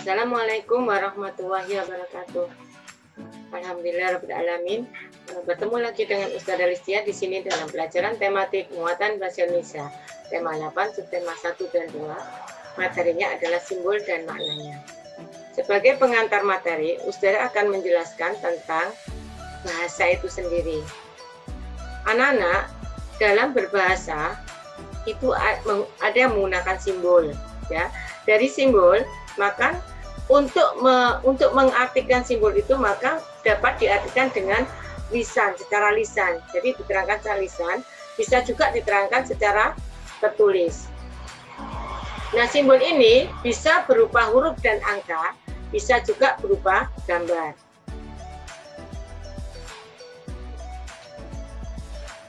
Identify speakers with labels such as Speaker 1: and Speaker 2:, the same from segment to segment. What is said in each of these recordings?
Speaker 1: Assalamualaikum warahmatullahi wabarakatuh. Alhamdulillahirrahmanirrahim. Bertemu lagi dengan Ustazah Listia di sini dalam pelajaran tematik muatan bahasa Indonesia. Tema 8, subtema 1 dan 2. Materinya adalah simbol dan maknanya. Sebagai pengantar materi, Ustazah akan menjelaskan tentang bahasa itu sendiri. Anak-anak dalam berbahasa itu ada menggunakan simbol, ya. Dari simbol, maka untuk mengartikan simbol itu maka dapat diartikan dengan lisan, secara lisan. Jadi diterangkan secara lisan, bisa juga diterangkan secara tertulis. Nah, simbol ini bisa berupa huruf dan angka, bisa juga berupa gambar.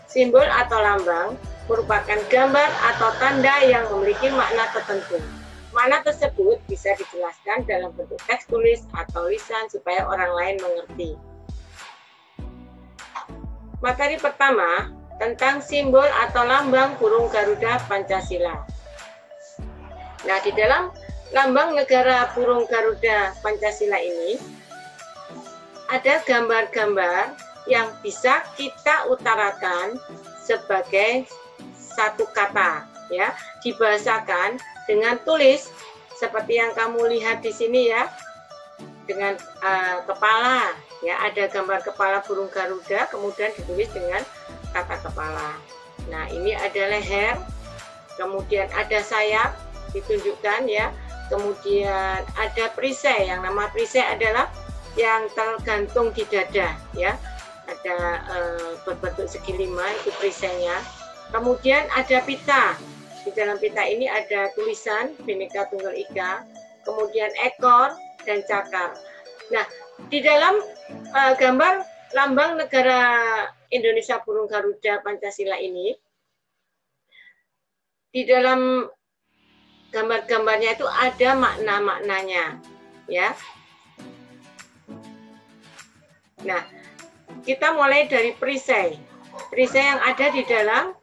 Speaker 1: Simbol atau lambang merupakan gambar atau tanda yang memiliki makna tertentu. Makna tersebut bisa dijelaskan dalam bentuk teks tulis atau lisan supaya orang lain mengerti. Materi pertama tentang simbol atau lambang burung Garuda Pancasila. Nah, di dalam lambang negara burung Garuda Pancasila ini ada gambar-gambar yang bisa kita utarakan sebagai satu kata, ya, dibahasakan dengan tulis seperti yang kamu lihat di sini, ya, dengan kepala, ya, ada gambar kepala burung Garuda kemudian ditulis dengan kata kepala. Nah, ini ada leher, kemudian ada sayap ditunjukkan, ya, kemudian ada perisai. Yang nama perisai adalah yang tergantung di dada, ya, ada berbentuk segi 5, itu perisainya. Kemudian ada pita. Di dalam pita ini ada tulisan Bhinneka Tunggal Ika, kemudian ekor dan cakar. Nah, di dalam gambar lambang negara Indonesia burung Garuda Pancasila ini, di dalam gambar-gambarnya itu ada makna-maknanya, ya. Nah, kita mulai dari perisai. Perisai yang ada di dalam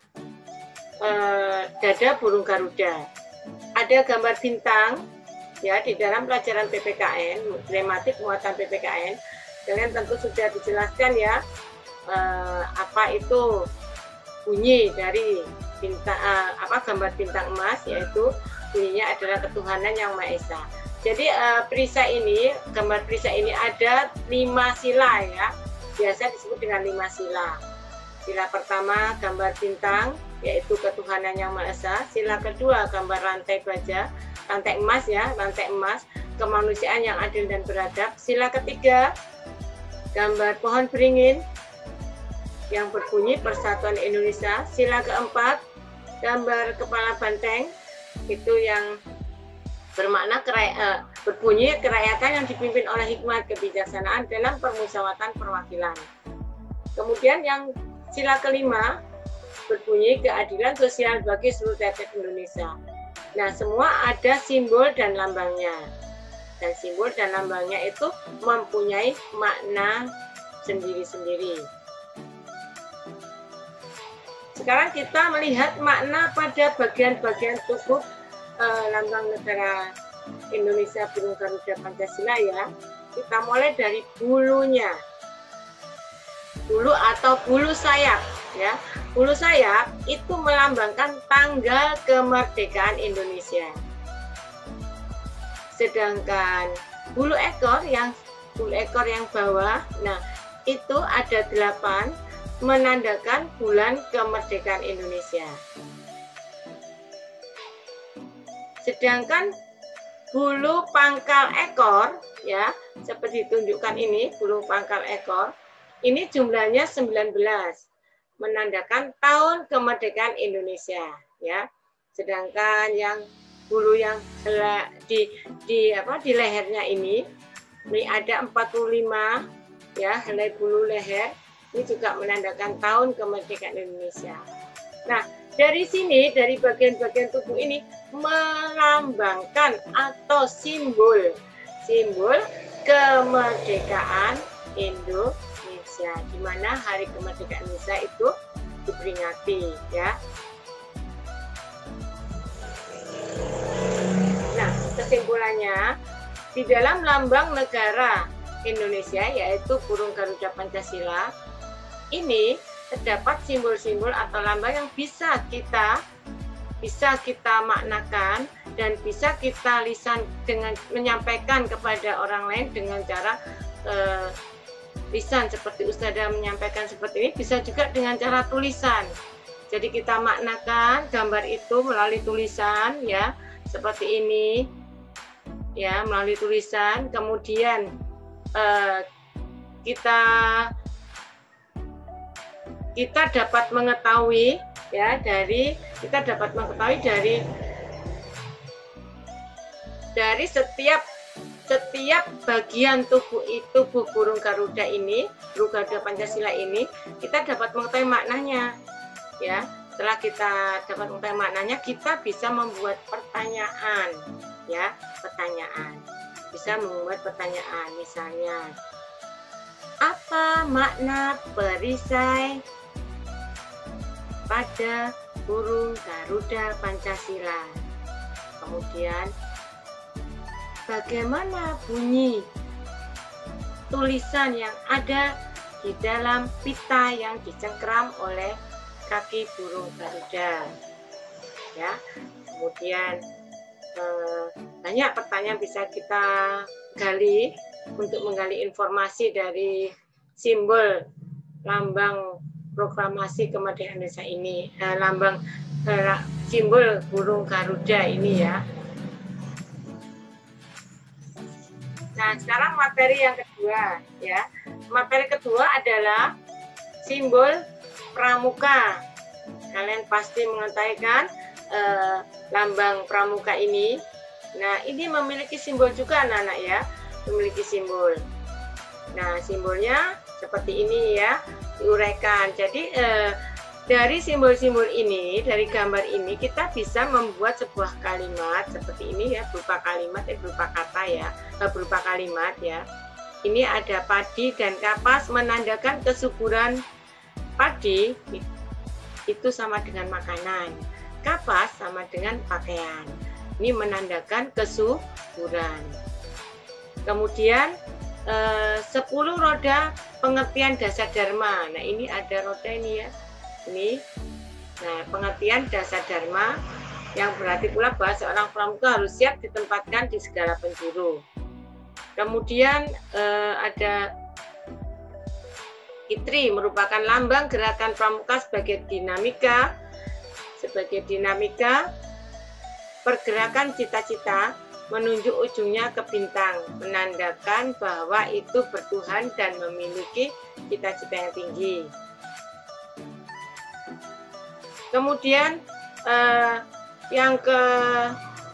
Speaker 1: dada burung Garuda. Ada gambar bintang, ya, di dalam pelajaran PPKN, gramatik muatan PPKN. Kalian tentu sudah dijelaskan, ya, apa itu bunyi dari bintang, gambar bintang emas, yaitu bunyinya adalah ketuhanan yang Maha Esa. Jadi perisai ini, gambar perisai ini ada 5 sila, ya, biasa disebut dengan 5 sila. Sila pertama gambar bintang, yaitu ketuhanan yang Maha Esa. Sila kedua gambar rantai baja, rantai emas, ya, rantai emas, kemanusiaan yang adil dan beradab. Sila ketiga gambar pohon beringin yang berbunyi Persatuan Indonesia. Sila keempat gambar kepala banteng, itu yang bermakna berbunyi kerakyatan yang dipimpin oleh hikmat kebijaksanaan dalam permusyawaratan perwakilan. Kemudian yang sila kelima berbunyi keadilan sosial bagi seluruh rakyat Indonesia. Nah, semua ada simbol dan lambangnya. Dan simbol dan lambangnya itu mempunyai makna sendiri-sendiri. Sekarang kita melihat makna pada bagian-bagian tubuh lambang negara Indonesia burung Garuda Pancasila, ya. Kita mulai dari bulunya. Bulu atau bulu sayap, ya. Bulu sayap itu melambangkan tanggal kemerdekaan Indonesia. Sedangkan bulu ekor yang bawah, nah, itu ada 8 menandakan bulan kemerdekaan Indonesia. Sedangkan bulu pangkal ekor, ya, seperti ditunjukkan ini, bulu pangkal ekor, ini jumlahnya 19, menandakan tahun kemerdekaan Indonesia, ya. Sedangkan yang bulu yang di lehernya ini ada 45, ya, helai bulu leher, ini juga menandakan tahun kemerdekaan Indonesia. Nah, dari sini, dari bagian-bagian tubuh ini melambangkan atau simbol kemerdekaan Indonesia, di mana hari kemerdekaan Indonesia itu diperingati, ya. Nah, kesimpulannya di dalam lambang negara Indonesia yaitu burung Garuda Pancasila ini terdapat simbol-simbol atau lambang yang bisa kita maknakan dan bisa kita lisan dengan menyampaikan kepada orang lain dengan cara lisan seperti Ustazah menyampaikan seperti ini, bisa juga dengan cara tulisan. Jadi kita maknakan gambar itu melalui tulisan ya, seperti ini ya, melalui tulisan. Kemudian kita dapat mengetahui ya dari setiap bagian tubuh burung Garuda ini, burung Garuda Pancasila ini, kita dapat mengetahui maknanya ya. Setelah kita dapat mengetahui maknanya, kita bisa membuat pertanyaan ya, bisa membuat pertanyaan. Misalnya, apa makna perisai pada burung Garuda Pancasila? Kemudian, bagaimana bunyi tulisan yang ada di dalam pita yang dicengkeram oleh kaki burung Garuda ya. Kemudian banyak pertanyaan bisa kita gali untuk menggali informasi dari simbol lambang proklamasi kemerdekaan Indonesia ini, lambang simbol burung Garuda ini ya. Nah, sekarang materi yang kedua ya. Materi kedua adalah simbol pramuka. Kalian pasti mengetahui kan lambang pramuka ini. Nah, ini memiliki simbol juga anak-anak ya, memiliki simbol. Nah, simbolnya seperti ini ya, diuraikan. Jadi dari simbol-simbol ini, dari gambar ini, kita bisa membuat sebuah kalimat seperti ini ya, berupa kalimat, berupa kata ya, berupa kalimat ya. Ini ada padi dan kapas menandakan kesuburan. Padi itu sama dengan makanan, kapas sama dengan pakaian. Ini menandakan kesuburan. Kemudian 10 roda pengertian dasar dharma. Nah, ini ada roda ini ya. Ini, nah, pengertian dasar dharma yang berarti pula bahwa seorang pramuka harus siap ditempatkan di segala penjuru. Kemudian ada Itri merupakan lambang gerakan pramuka sebagai dinamika pergerakan cita-cita menunjuk ujungnya ke bintang, menandakan bahwa itu bertuhan dan memiliki cita-cita yang tinggi. Kemudian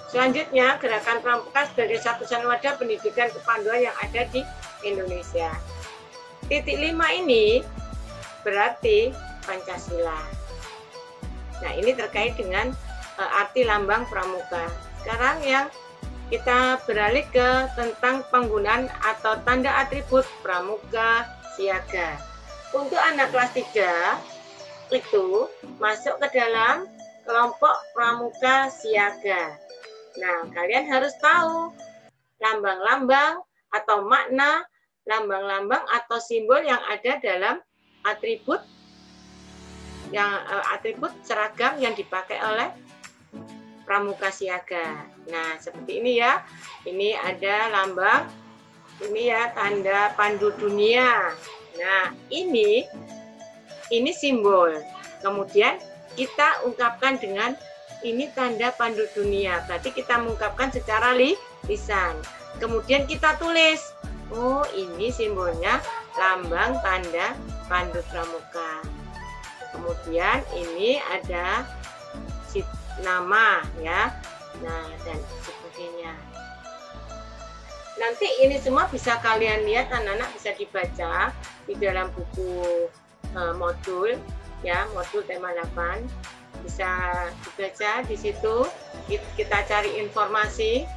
Speaker 1: selanjutnya gerakan pramuka sebagai satu-satunya wadah pendidikan kepanduan yang ada di Indonesia. Titik 5 ini berarti Pancasila. Nah, ini terkait dengan arti lambang pramuka. Sekarang yang kita beralih ke tentang penggunaan atau tanda atribut pramuka siaga. Untuk anak kelas 3 itu masuk ke dalam kelompok pramuka siaga. Nah, kalian harus tahu lambang-lambang atau makna lambang-lambang atau simbol yang ada dalam atribut seragam yang dipakai oleh pramuka siaga. Nah, seperti ini ya. Ini ada lambang, ini ya tanda pandu dunia. Nah, ini simbol. Kemudian kita ungkapkan dengan ini tanda pandu dunia. Berarti kita mengungkapkan secara lisan. Kemudian kita tulis. Oh, ini simbolnya lambang tanda pandu pramuka. Kemudian ini ada nama ya. Nah, dan sebagainya. Nanti ini semua bisa kalian lihat, anak-anak bisa dibaca di dalam buku modul ya, modul tema 8. Bisa dibaca di situ. Kita cari informasi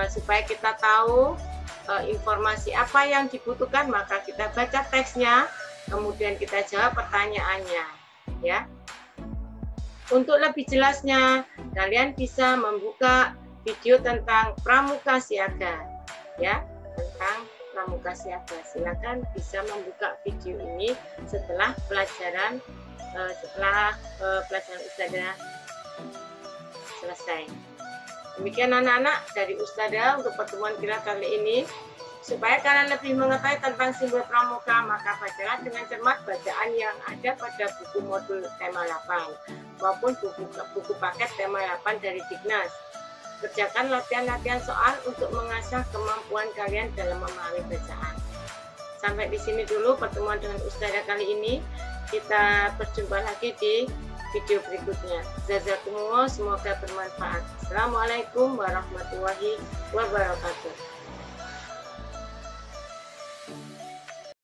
Speaker 1: supaya kita tahu informasi apa yang dibutuhkan, maka kita baca teksnya, kemudian kita jawab pertanyaannya ya. Untuk lebih jelasnya, kalian bisa membuka video tentang pramuka siaga. ya tentang Pramuka Siaga. Silakan bisa membuka video ini setelah pelajaran Ustazah selesai. Demikian anak-anak dari Ustazah untuk pertemuan kita kali ini. Supaya kalian lebih mengetahui tentang simbol pramuka, maka bacalah dengan cermat bacaan yang ada pada buku modul tema 8 maupun buku paket tema 8 dari Dignas. Kerjakan latihan-latihan soal untuk mengasah kemampuan kalian dalam memahami bacaan. Sampai di sini dulu pertemuan dengan Ustazah kali ini. Kita berjumpa lagi di video berikutnya. Jazakumullah, semoga bermanfaat. Assalamualaikum warahmatullahi wabarakatuh.